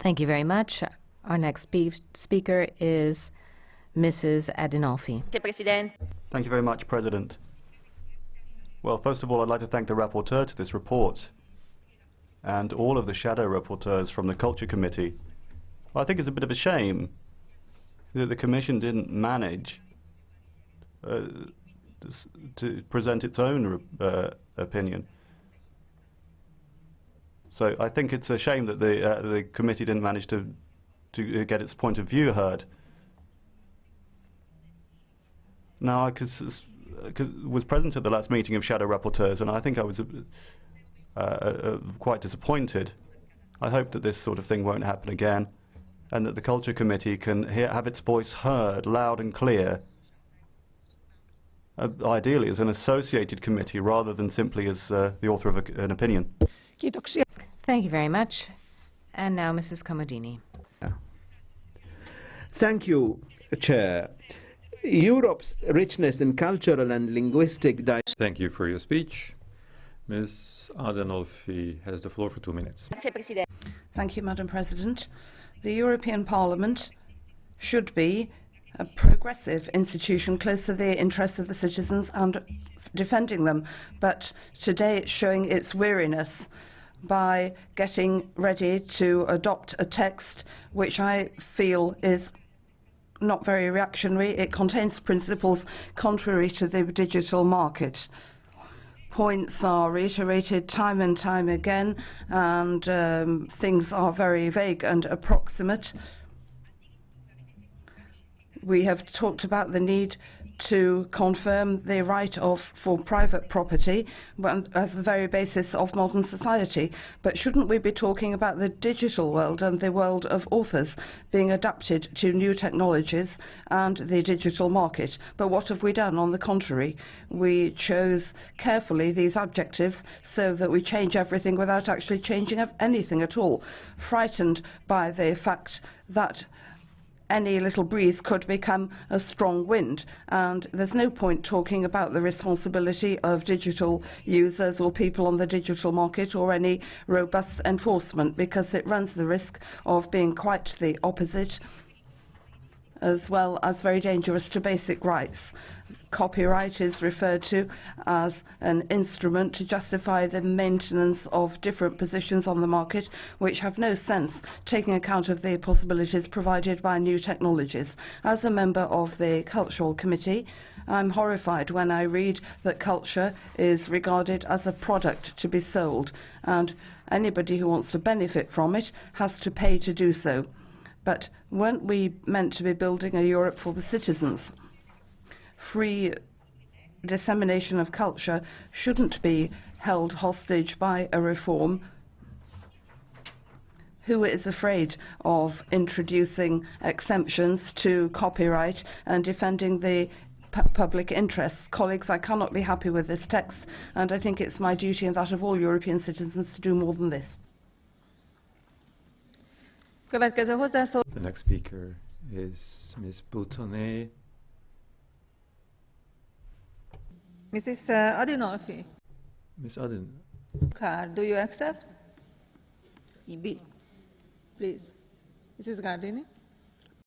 Thank you very much. Our next speaker is Mrs. Adinolfi. Thank you very much, President. Well, first of all, I'd like to thank the rapporteur to this report and all of the shadow rapporteurs from the Culture Committee. Well, I think it's a bit of a shame that the Commission didn't manage to present its own opinion. So I think it's a shame that the committee didn't manage to get its point of view heard. Now, I was present at the last meeting of shadow rapporteurs, and I think I was quite disappointed. I hope that this sort of thing won't happen again, and that the Culture Committee can have its voice heard loud and clear, ideally as an associated committee rather than simply as the author of an opinion. Thank you very much. And now Mrs. Comodini. Thank you, Chair. Europe's richness in cultural and linguistic diversity. Thank you for your speech. Ms. Adinolfi has the floor for 2 minutes. Thank you, Madam President. The European Parliament should be a progressive institution close to the interests of the citizens and defending them. But today it's showing its weariness by getting ready to adopt a text which I feel is not very reactionary. It contains principles contrary to the digital market. Points are reiterated time and time again, and things are very vague and approximate. We have talked about the need to confirm the right for private property as the very basis of modern society. But shouldn't we be talking about the digital world and the world of authors being adapted to new technologies and the digital market? But what have we done? On the contrary, we chose carefully these adjectives so that we change everything without actually changing anything at all, frightened by the fact that any little breeze could become a strong wind, and there's no point talking about the responsibility of digital users or people on the digital market or any robust enforcement, because it runs the risk of being quite the opposite, as well as very dangerous to basic rights. Copyright is referred to as an instrument to justify the maintenance of different positions on the market which have no sense, taking account of the possibilities provided by new technologies. As a member of the Cultural Committee, I'm horrified when I read that culture is regarded as a product to be sold, and anybody who wants to benefit from it has to pay to do so. But weren't we meant to be building a Europe for the citizens? Free dissemination of culture shouldn't be held hostage by a reform. Who is afraid of introducing exemptions to copyright and defending the public interests? Colleagues, I cannot be happy with this text, and I think it's my duty and that of all European citizens to do more than this. The next speaker is Ms. Boutonnet. Mrs. Adinolfi. Ms. Adin. Card, do you accept? EB. Please. Mrs. Gardini.